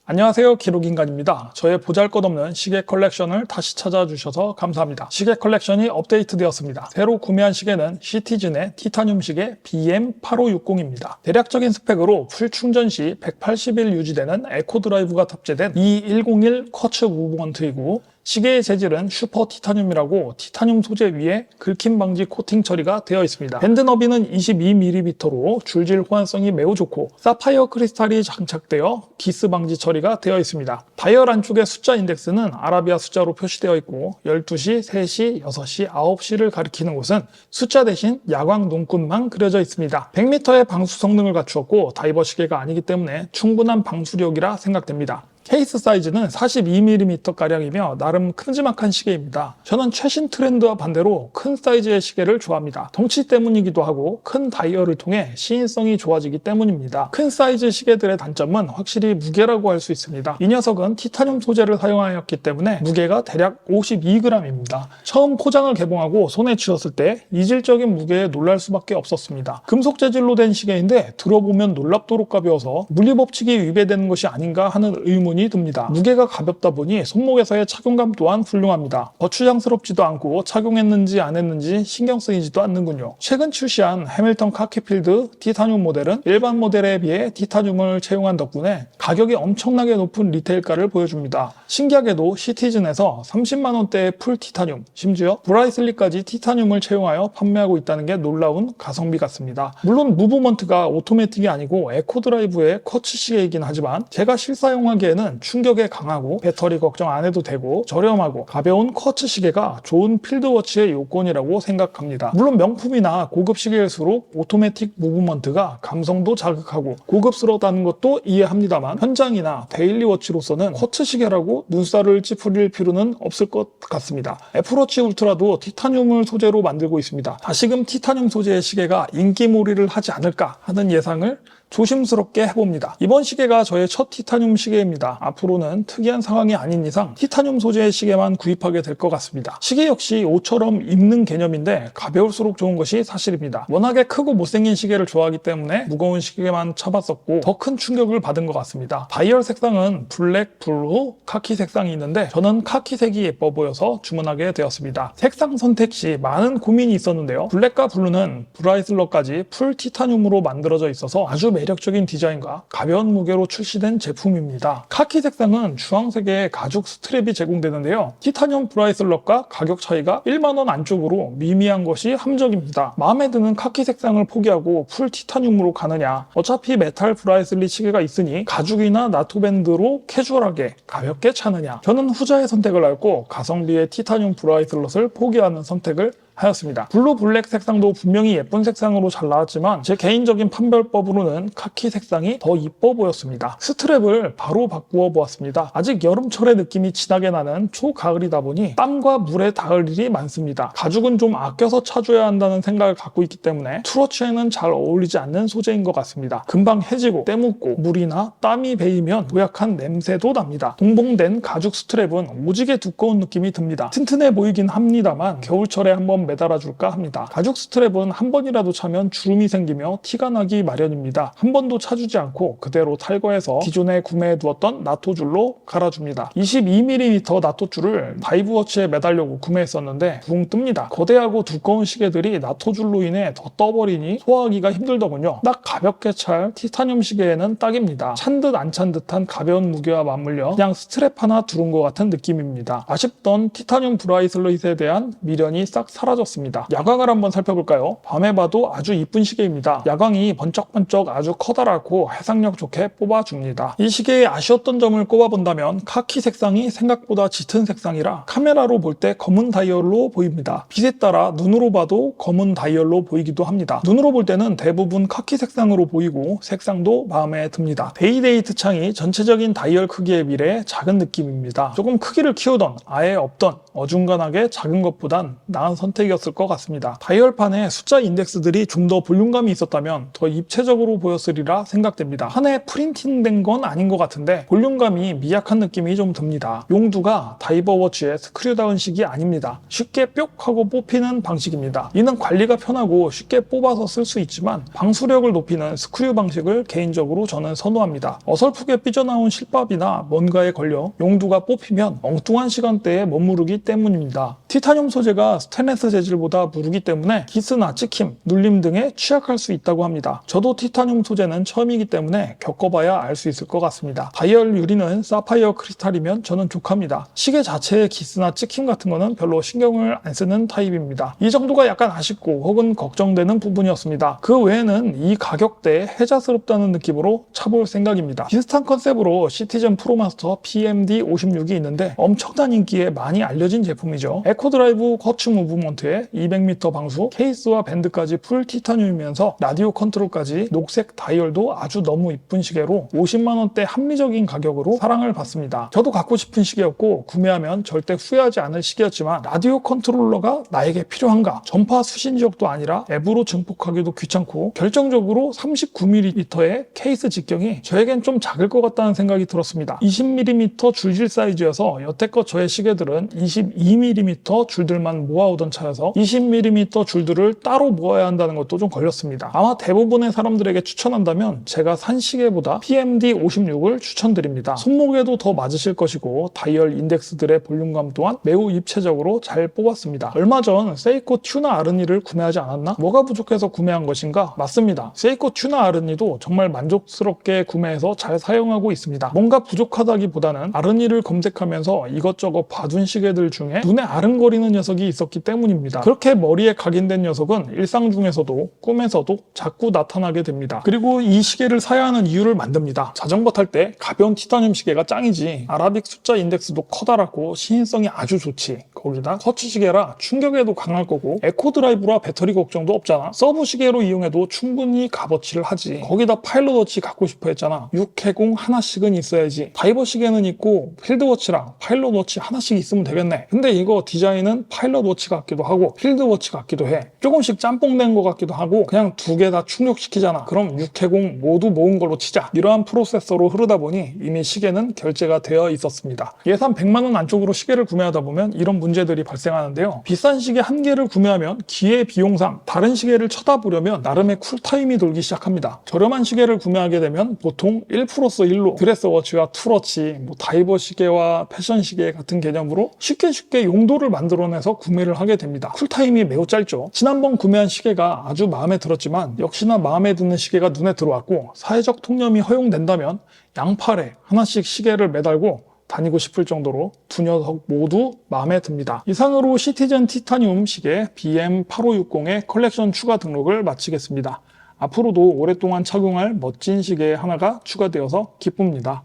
안녕하세요, 기록인간입니다. 저의 보잘것없는 시계 컬렉션을 다시 찾아주셔서 감사합니다. 시계 컬렉션이 업데이트되었습니다. 새로 구매한 시계는 시티즌의 티타늄 시계 BM8560입니다. 대략적인 스펙으로 풀 충전 시 180일 유지되는 에코 드라이브가 탑재된 E101 쿼츠 무브먼트이고, 시계의 재질은 슈퍼 티타늄이라고 티타늄 소재 위에 긁힘 방지 코팅 처리가 되어 있습니다. 밴드 너비는 22mm로 줄질 호환성이 매우 좋고, 사파이어 크리스탈이 장착되어 기스 방지 처리가 되어 있습니다. 다이얼 안쪽의 숫자 인덱스는 아라비아 숫자로 표시되어 있고, 12시, 3시, 6시, 9시를 가리키는 곳은 숫자 대신 야광 눈금만 그려져 있습니다. 100m의 방수 성능을 갖추었고, 다이버 시계가 아니기 때문에 충분한 방수력이라 생각됩니다. 케이스 사이즈는 42mm가량이며 나름 큼지막한 시계입니다. 저는 최신 트렌드와 반대로 큰 사이즈의 시계를 좋아합니다. 덩치 때문이기도 하고 큰 다이얼을 통해 시인성이 좋아지기 때문입니다. 큰 사이즈 시계들의 단점은 확실히 무게라고 할 수 있습니다. 이 녀석은 티타늄 소재를 사용하였기 때문에 무게가 대략 52g입니다. 처음 포장을 개봉하고 손에 쥐었을 때 이질적인 무게에 놀랄 수밖에 없었습니다. 금속 재질로 된 시계인데 들어보면 놀랍도록 가벼워서 물리법칙이 위배되는 것이 아닌가 하는 의문이 듭니다. 무게가 가볍다 보니 손목에서의 착용감 또한 훌륭합니다. 거추장스럽지도 않고 착용했는지 안 했는지 신경 쓰이지도 않는군요. 최근 출시한 해밀턴 카키필드 티타늄 모델은 일반 모델에 비해 티타늄을 채용한 덕분에 가격이 엄청나게 높은 리테일가를 보여줍니다. 신기하게도 시티즌에서 30만원대의 풀 티타늄, 심지어 브라이슬릿까지 티타늄을 채용하여 판매하고 있다는 게 놀라운 가성비 같습니다. 물론 무브먼트가 오토매틱이 아니고 에코 드라이브의 쿼츠 시계이긴 하지만 제가 실사용하기에는 충격에 강하고 배터리 걱정 안 해도 되고 저렴하고 가벼운 쿼츠 시계가 좋은 필드워치의 요건이라고 생각합니다. 물론 명품이나 고급 시계일수록 오토매틱 무브먼트가 감성도 자극하고 고급스럽다는 것도 이해합니다만, 현장이나 데일리워치로서는 쿼츠 시계라고 눈살을 찌푸릴 필요는 없을 것 같습니다. 애플워치 울트라도 티타늄을 소재로 만들고 있습니다. 다시금 티타늄 소재의 시계가 인기몰이를 하지 않을까 하는 예상을 조심스럽게 해봅니다. 이번 시계가 저의 첫 티타늄 시계입니다. 앞으로는 특이한 상황이 아닌 이상 티타늄 소재의 시계만 구입하게 될 것 같습니다. 시계 역시 옷처럼 입는 개념인데 가벼울수록 좋은 것이 사실입니다. 워낙에 크고 못생긴 시계를 좋아하기 때문에 무거운 시계만 쳐봤었고 더 큰 충격을 받은 것 같습니다. 다이얼 색상은 블랙, 블루, 카키 색상이 있는데 저는 카키색이 예뻐 보여서 주문하게 되었습니다. 색상 선택 시 많은 고민이 있었는데요. 블랙과 블루는 브라이슬러까지 풀 티타늄으로 만들어져 있어서 아주 매력적인 디자인과 가벼운 무게로 출시된 제품입니다. 카키 색상은 주황색의 가죽 스트랩이 제공되는데요. 티타늄 브라이슬럿과 가격 차이가 1만원 안쪽으로 미미한 것이 함정입니다. 마음에 드는 카키 색상을 포기하고 풀 티타늄으로 가느냐, 어차피 메탈 브라이슬릿 시계가 있으니 가죽이나 나토밴드로 캐주얼하게 가볍게 차느냐, 저는 후자의 선택을 하였고 가성비의 티타늄 브라이슬럿을 포기하는 선택을 하였습니다. 블루 블랙 색상도 분명히 예쁜 색상으로 잘 나왔지만 제 개인적인 판별법으로는 카키 색상이 더 이뻐 보였습니다. 스트랩을 바로 바꾸어 보았습니다. 아직 여름철의 느낌이 진하게 나는 초가을이다 보니 땀과 물에 닿을 일이 많습니다. 가죽은 좀 아껴서 차줘야 한다는 생각을 갖고 있기 때문에 투러치에는 잘 어울리지 않는 소재인 것 같습니다. 금방 해지고 때묻고 물이나 땀이 배이면 고약한 냄새도 납니다. 동봉된 가죽 스트랩은 오지게 두꺼운 느낌이 듭니다. 튼튼해 보이긴 합니다만 겨울철에 한번 매달아줄까 합니다. 가죽 스트랩은 한 번이라도 차면 주름이 생기며 티가 나기 마련입니다. 한 번도 차주지 않고 그대로 탈거해서 기존에 구매해두었던 나토줄로 갈아줍니다. 22mm 나토줄을 다이브워치에 매달려고 구매했었는데 붕 뜹니다. 거대하고 두꺼운 시계들이 나토줄로 인해 더 떠버리니 소화하기가 힘들더군요. 딱 가볍게 찰 티타늄 시계에는 딱입니다. 찬 듯 안 찬 듯한 가벼운 무게와 맞물려 그냥 스트랩 하나 두른 것 같은 느낌입니다. 아쉽던 티타늄 브라이슬릿에 대한 미련이 싹 사라졌습니다. 야광을 한번 살펴볼까요? 밤에 봐도 아주 이쁜 시계입니다. 야광이 번쩍번쩍 아주 커다랗고 해상력 좋게 뽑아줍니다. 이 시계에 아쉬웠던 점을 꼽아본다면 카키 색상이 생각보다 짙은 색상이라 카메라로 볼 때 검은 다이얼로 보입니다. 빛에 따라 눈으로 봐도 검은 다이얼로 보이기도 합니다. 눈으로 볼 때는 대부분 카키 색상으로 보이고 색상도 마음에 듭니다. 데이데이트 창이 전체적인 다이얼 크기에 비해 작은 느낌입니다. 조금 크기를 키우던 아예 없던 어중간하게 작은 것보단 나은 선택이었을 것 같습니다. 다이얼판에 숫자 인덱스들이 좀 더 볼륨감이 있었다면 더 입체적으로 보였으리라 생각됩니다. 판에 프린팅된 건 아닌 것 같은데 볼륨감이 미약한 느낌이 좀 듭니다. 용두가 다이버워치의 스크류다운식이 아닙니다. 쉽게 뿅 하고 뽑히는 방식입니다. 이는 관리가 편하고 쉽게 뽑아서 쓸 수 있지만 방수력을 높이는 스크류 방식을 개인적으로 저는 선호합니다. 어설프게 삐져나온 실밥이나 뭔가에 걸려 용두가 뽑히면 엉뚱한 시간대에 머무르기 때문입니다. 티타늄 소재가 스테인리스 재질보다 무르기 때문에 기스나 찍힘, 눌림 등에 취약할 수 있다고 합니다. 저도 티타늄 소재는 처음이기 때문에 겪어봐야 알 수 있을 것 같습니다. 다이얼 유리는 사파이어 크리스탈이면 저는 족합니다. 시계 자체의 기스나 찍힘 같은 거는 별로 신경을 안 쓰는 타입입니다. 이 정도가 약간 아쉽고 혹은 걱정되는 부분이었습니다. 그 외에는 이 가격대에 혜자스럽다는 느낌으로 차볼 생각입니다. 비슷한 컨셉으로 시티즌 프로마스터 PMD56이 있는데 엄청난 인기에 많이 알려진 제품이죠. 에코드라이브 커츠 무브먼트에 200m 방수, 케이스와 밴드까지 풀 티타늄이면서 라디오 컨트롤까지 녹색 다이얼도 아주 너무 이쁜 시계로 50만원대 합리적인 가격으로 사랑을 받습니다. 저도 갖고 싶은 시계였고 구매하면 절대 후회하지 않을 시계였지만 라디오 컨트롤러가 나에게 필요한가? 전파 수신 지역도 아니라 앱으로 증폭하기도 귀찮고 결정적으로 39mm의 케이스 직경이 저에겐 좀 작을 것 같다는 생각이 들었습니다. 20mm 줄질 사이즈여서 여태껏 저의 시계들은 22mm 줄들만 모아오던 차여서 20mm 줄들을 따로 모아야 한다는 것도 좀 걸렸습니다. 아마 대부분의 사람들에게 추천한다면 제가 산 시계보다 PMD56을 추천드립니다. 손목에도 더 맞으실 것이고 다이얼 인덱스들의 볼륨감 또한 매우 입체적으로 잘 뽑았습니다. 얼마 전 세이코 튜나 아르니를 구매하지 않았나? 뭐가 부족해서 구매한 것인가? 맞습니다. 세이코 튜나 아르니도 정말 만족스럽게 구매해서 잘 사용하고 있습니다. 뭔가 부족하다기보다는 아르니를 검색하면서 이것저것 봐둔 시계들 중에 눈에 아른거리는 녀석이 있었기 때문입니다. 그렇게 머리에 각인된 녀석은 일상 중에서도 꿈에서도 자꾸 나타나게 됩니다. 그리고 이 시계를 사야 하는 이유를 만듭니다. 자전거 탈 때 가벼운 티타늄 시계가 짱이지. 아라빅 숫자 인덱스도 커다랗고 시인성이 아주 좋지. 거기다 커츠 시계라 충격에도 강할 거고 에코 드라이브라 배터리 걱정도 없잖아. 서브 시계로 이용해도 충분히 값어치를 하지. 거기다 파일럿 워치 갖고 싶어 했잖아. 6회공 하나씩은 있어야지. 다이버 시계는 있고 필드워치랑 파일럿 워치 하나씩 있으면 되겠네. 근데 이거 디자인은 파일럿 워치 같기도 하고 필드워치 같기도 해. 조금씩 짬뽕된 것 같기도 하고 그냥 두 개 다 충족시키잖아. 그럼 6회공 모두 모은 걸로 치자. 이러한 프로세서로 흐르다 보니 이미 시계는 결제가 되어 있었습니다. 예산 100만원 안쪽으로 시계를 구매하다 보면 이런 문제들이 발생하는데요. 비싼 시계 한 개를 구매하면 기회 비용상 다른 시계를 쳐다보려면 나름의 쿨타임이 돌기 시작합니다. 저렴한 시계를 구매하게 되면 보통 1+1로 드레스워치와 투워치, 다이버 시계와 패션 시계 같은 개념으로 쉽게 용도를 만들어내서 구매를 하게 됩니다. 쿨타임이 매우 짧죠. 지난번 구매한 시계가 아주 마음에 들었지만 역시나 마음에 드는 시계가 눈에 들어왔고 사회적 통념이 허용된다면 양팔에 하나씩 시계를 매달고 다니고 싶을 정도로 두 녀석 모두 마음에 듭니다. 이상으로 시티즌 티타늄 시계 BM8560의 컬렉션 추가 등록을 마치겠습니다. 앞으로도 오랫동안 착용할 멋진 시계 하나가 추가되어서 기쁩니다.